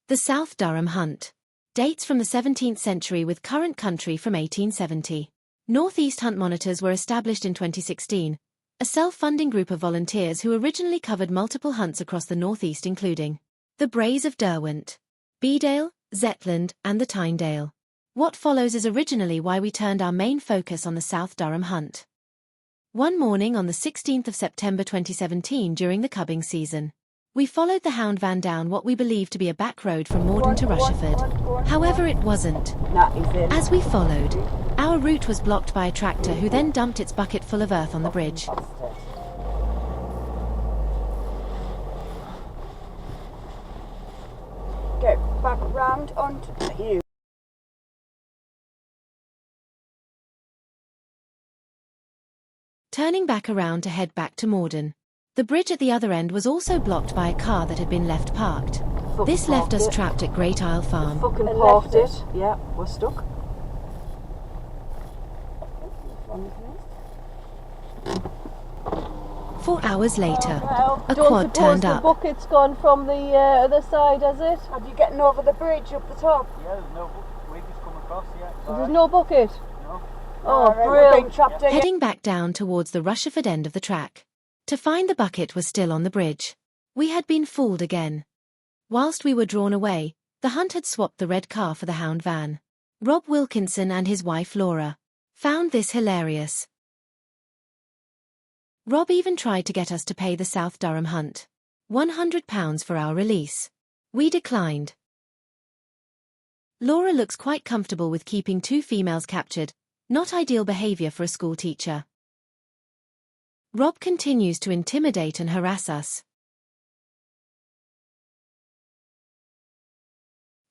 The South Durham Hunt dates from the 17th century with current country from 1870. Northeast Hunt Monitors were established in 2016, a self-funding group of volunteers who originally covered multiple hunts across the Northeast including the Braes of Derwent, Bedale, Zetland, and the Tynedale. What follows is originally why we turned our main focus on the South Durham Hunt. One morning on the 16th of September 2017 during the cubbing season, we followed the hound van down what we believed to be a back road from Morden to Rushford. However, it wasn't. As we followed, our route was blocked by a tractor who then dumped its bucket full of earth on the bridge. Get back round onto you. Turning back around to head back to Morden. The bridge at the other end was also blocked by a car that had been left parked. This left us trapped at Great Isle Farm. Fucking parked it. Yeah, we're stuck. 4 hours later, a quad turned up. The bucket's gone from the other side, has it? Are you getting over the bridge up the top? Yeah, there's no bucket. We just come across, yeah. There's no bucket? No. Oh, brilliant. Heading back down towards the Rushford end of the track. To find the bucket was still on the bridge. We had been fooled again. Whilst we were drawn away, the hunt had swapped the red car for the hound van. Rob Wilkinson and his wife Laura found this hilarious. Rob even tried to get us to pay the South Durham Hunt £100 for our release. We declined. Laura looks quite comfortable with keeping 2 females captured, not ideal behavior for a school teacher. Rob continues to intimidate and harass us.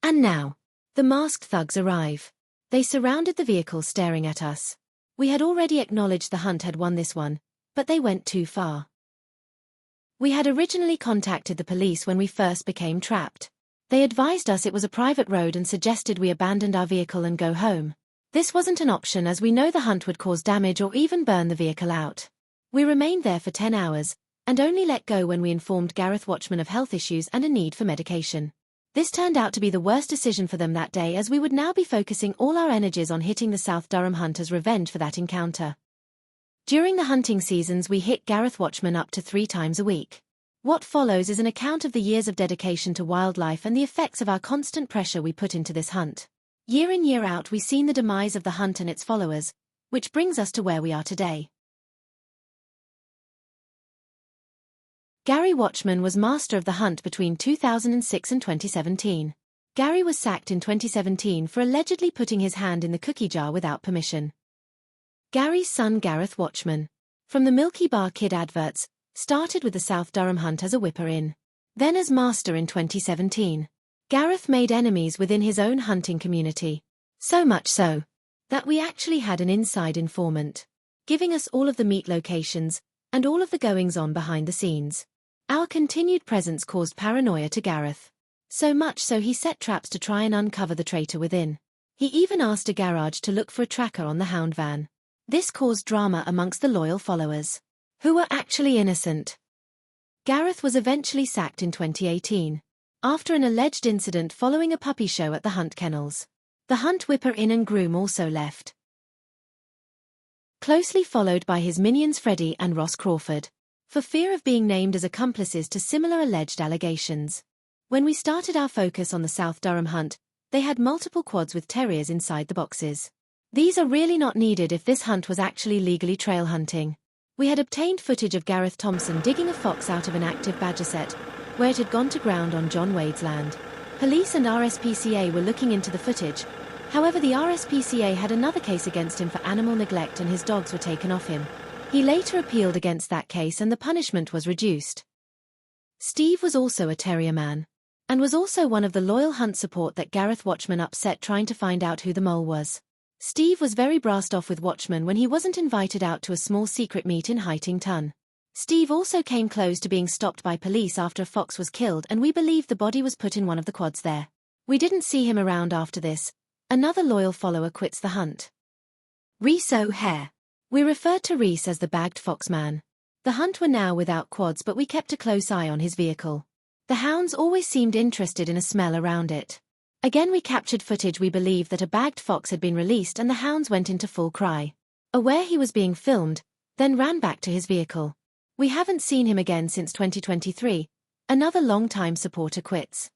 And now, the masked thugs arrive. They surrounded the vehicle staring at us. We had already acknowledged the hunt had won this one, but they went too far. We had originally contacted the police when we first became trapped. They advised us it was a private road and suggested we abandoned our vehicle and go home. This wasn't an option as we know the hunt would cause damage or even burn the vehicle out. We remained there for 10 hours, and only let go when we informed Gareth Watchman of health issues and a need for medication. This turned out to be the worst decision for them that day as we would now be focusing all our energies on hitting the South Durham Hunt as revenge for that encounter. During the hunting seasons we hit Gareth Watchman up to 3 times a week. What follows is an account of the years of dedication to wildlife and the effects of our constant pressure we put into this hunt. Year in year out we've seen the demise of the hunt and its followers, which brings us to where we are today. Gary Watchman was master of the hunt between 2006 and 2017. Gary was sacked in 2017 for allegedly putting his hand in the cookie jar without permission. Gary's son Gareth Watchman, from the Milky Bar Kid adverts, started with the South Durham Hunt as a whipper-in. Then as master in 2017. Gareth made enemies within his own hunting community. So much so, that we actually had an inside informant, giving us all of the meet locations, and all of the goings-on behind the scenes. Our continued presence caused paranoia to Gareth. So much so he set traps to try and uncover the traitor within. He even asked a garage to look for a tracker on the hound van. This caused drama amongst the loyal followers, who were actually innocent. Gareth was eventually sacked in 2018, after an alleged incident following a puppy show at the hunt kennels. The hunt whipper-in and groom also left, closely followed by his minions Freddie and Ross Crawford, for fear of being named as accomplices to similar alleged allegations. When we started our focus on the South Durham Hunt, they had multiple quads with terriers inside the boxes. These are really not needed if this hunt was actually legally trail hunting. We had obtained footage of Gareth Thompson digging a fox out of an active badger set, where it had gone to ground on John Wade's land. Police and RSPCA were looking into the footage. However, the RSPCA had another case against him for animal neglect and his dogs were taken off him. He later appealed against that case and the punishment was reduced. Steve was also a terrier man, and was also one of the loyal hunt support that Gareth Watchman upset trying to find out who the mole was. Steve was very brassed off with Watchman when he wasn't invited out to a small secret meet in Heightington. Steve also came close to being stopped by police after a fox was killed and we believe the body was put in one of the quads there. We didn't see him around after this. Another loyal follower quits the hunt. Reese O'Hare. We referred to Reese as the bagged fox man. The hunt were now without quads but we kept a close eye on his vehicle. The hounds always seemed interested in a smell around it. Again we captured footage we believed that a bagged fox had been released and the hounds went into full cry. Aware he was being filmed, then ran back to his vehicle. We haven't seen him again since 2023. Another long-time supporter quits.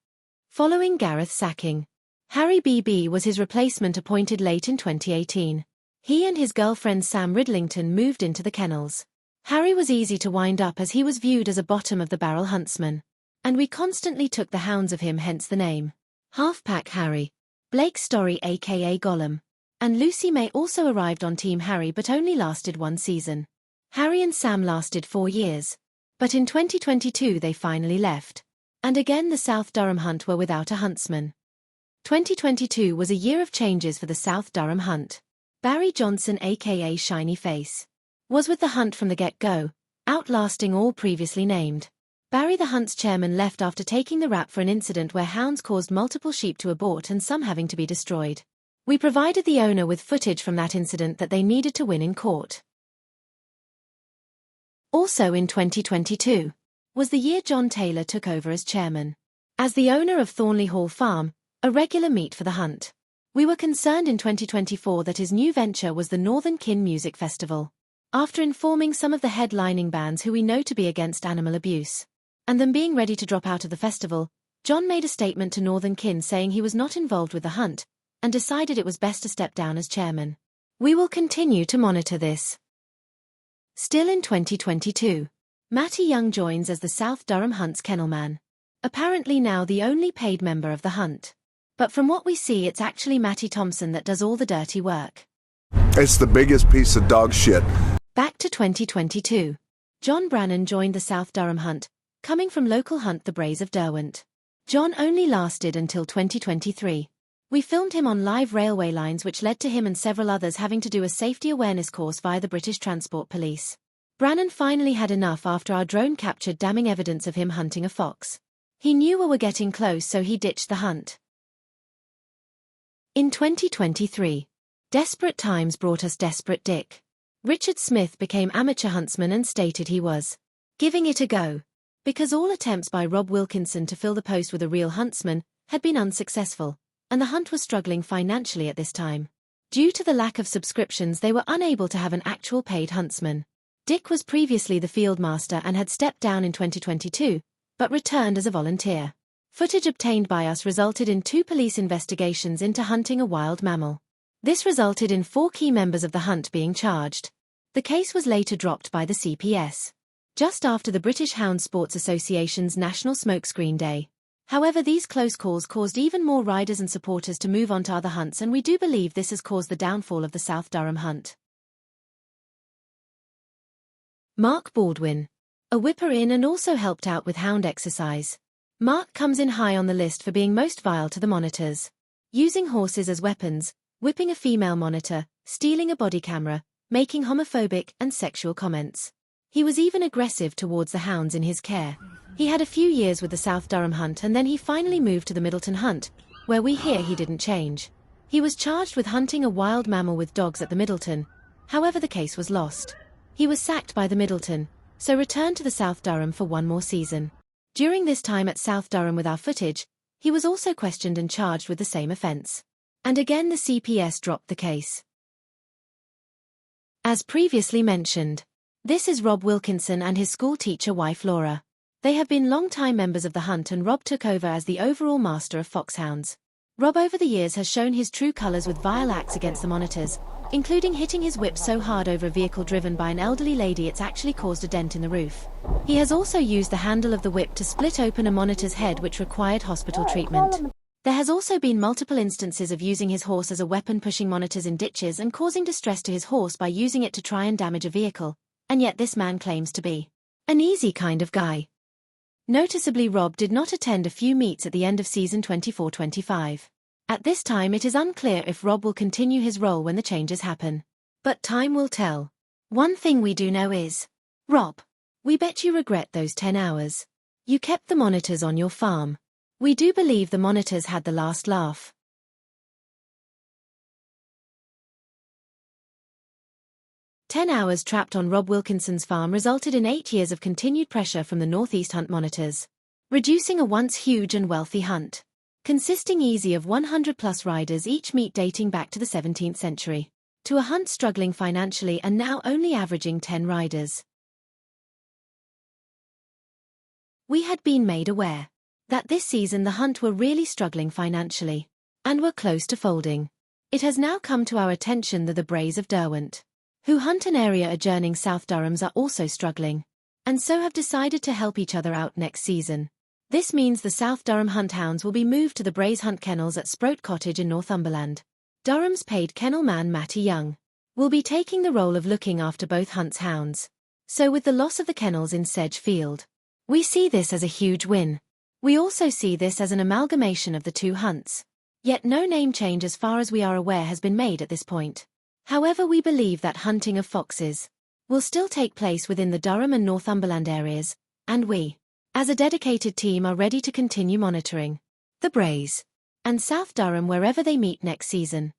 Following Gareth's sacking, Harry BB was his replacement, appointed late in 2018. He and his girlfriend Sam Ridlington moved into the kennels. Harry was easy to wind up as he was viewed as a bottom-of-the-barrel huntsman. And we constantly took the hounds of him, hence the name. Halfpack Harry. Blake Story aka Gollum. And Lucy May also arrived on Team Harry but only lasted 1 season. Harry and Sam lasted 4 years. But in 2022 they finally left. And again the South Durham Hunt were without a huntsman. 2022 was a year of changes for the South Durham Hunt. Barry Johnson aka Shiny Face was with the hunt from the get-go, outlasting all previously named. Barry the Hunt's chairman left after taking the rap for an incident where hounds caused multiple sheep to abort and some having to be destroyed. We provided the owner with footage from that incident that they needed to win in court. Also in 2022 was the year John Taylor took over as chairman. As the owner of Thornley Hall Farm, a regular meet for the hunt. We were concerned in 2024 that his new venture was the Northern Kin Music Festival. After informing some of the headlining bands who we know to be against animal abuse, and them being ready to drop out of the festival, John made a statement to Northern Kin saying he was not involved with the hunt, and decided it was best to step down as chairman. We will continue to monitor this. Still in 2022, Matty Young joins as the South Durham Hunt's kennelman. Apparently now the only paid member of the hunt. But from what we see, it's actually Matty Thompson that does all the dirty work. It's the biggest piece of dog shit. Back to 2022. John Brannan joined the South Durham Hunt, coming from local hunt the Braes of Derwent. John only lasted until 2023. We filmed him on live railway lines, which led to him and several others having to do a safety awareness course via the British Transport Police. Brannan finally had enough after our drone captured damning evidence of him hunting a fox. He knew we were getting close, so he ditched the hunt. In 2023, desperate times brought us desperate Dick. Richard Smith became amateur huntsman and stated he was giving it a go, because all attempts by Rob Wilkinson to fill the post with a real huntsman had been unsuccessful, and the hunt was struggling financially at this time. Due to the lack of subscriptions, they were unable to have an actual paid huntsman. Dick was previously the field master and had stepped down in 2022, but returned as a volunteer. Footage obtained by us resulted in 2 police investigations into hunting a wild mammal. This resulted in 4 key members of the hunt being charged. The case was later dropped by the CPS, just after the British Hound Sports Association's National Smokescreen Day. However, these close calls caused even more riders and supporters to move on to other hunts, and we do believe this has caused the downfall of the South Durham Hunt. Mark Baldwin, a whipper in and also helped out with hound exercise. Mark comes in high on the list for being most vile to the monitors. Using horses as weapons, whipping a female monitor, stealing a body camera, making homophobic and sexual comments. He was even aggressive towards the hounds in his care. He had a few years with the South Durham Hunt and then he finally moved to the Middleton Hunt, where we hear he didn't change. He was charged with hunting a wild mammal with dogs at the Middleton. However, the case was lost. He was sacked by the Middleton, so returned to the South Durham for 1 more season. During this time at South Durham with our footage, he was also questioned and charged with the same offence. And again the CPS dropped the case. As previously mentioned, this is Rob Wilkinson and his school teacher wife Laura. They have been long-time members of the hunt and Rob took over as the overall master of foxhounds. Rob over the years has shown his true colours with vile acts against the monitors, including hitting his whip so hard over a vehicle driven by an elderly lady it's actually caused a dent in the roof. He has also used the handle of the whip to split open a monitor's head, which required hospital treatment. There has also been multiple instances of using his horse as a weapon, pushing monitors in ditches and causing distress to his horse by using it to try and damage a vehicle, and yet this man claims to be an easy kind of guy. Noticeably, Rob did not attend a few meets at the end of season 24-25. At this time it is unclear if Rob will continue his role when the changes happen. But time will tell. One thing we do know is, Rob, we bet you regret those 10 hours. You kept the monitors on your farm. We do believe the monitors had the last laugh. "10 hours trapped on Rob Wilkinson's farm resulted in 8 years of continued pressure from the Northeast Hunt monitors. reducing a once huge and wealthy hunt. Consisting easy of 100-plus riders, each meet dating back to the 17th century, to a hunt struggling financially and now only averaging 10 riders. We had been made aware that this season the hunt were really struggling financially, and were close to folding. It has now come to our attention that the Braes of Derwent, who hunt an area adjoining South Durham's, are also struggling, and so have decided to help each other out next season. This means the South Durham Hunt hounds will be moved to the Braes Hunt kennels at Sproat Cottage in Northumberland. Durham's paid kennel man Matty Young will be taking the role of looking after both hunts' hounds. So with the loss of the kennels in Sedge Field, we see this as a huge win. We also see this as an amalgamation of the two hunts. Yet no name change as far as we are aware has been made at this point. However, we believe that hunting of foxes will still take place within the Durham and Northumberland areas, and we, as a dedicated team, are ready to continue monitoring the Braes and South Durham wherever they meet next season.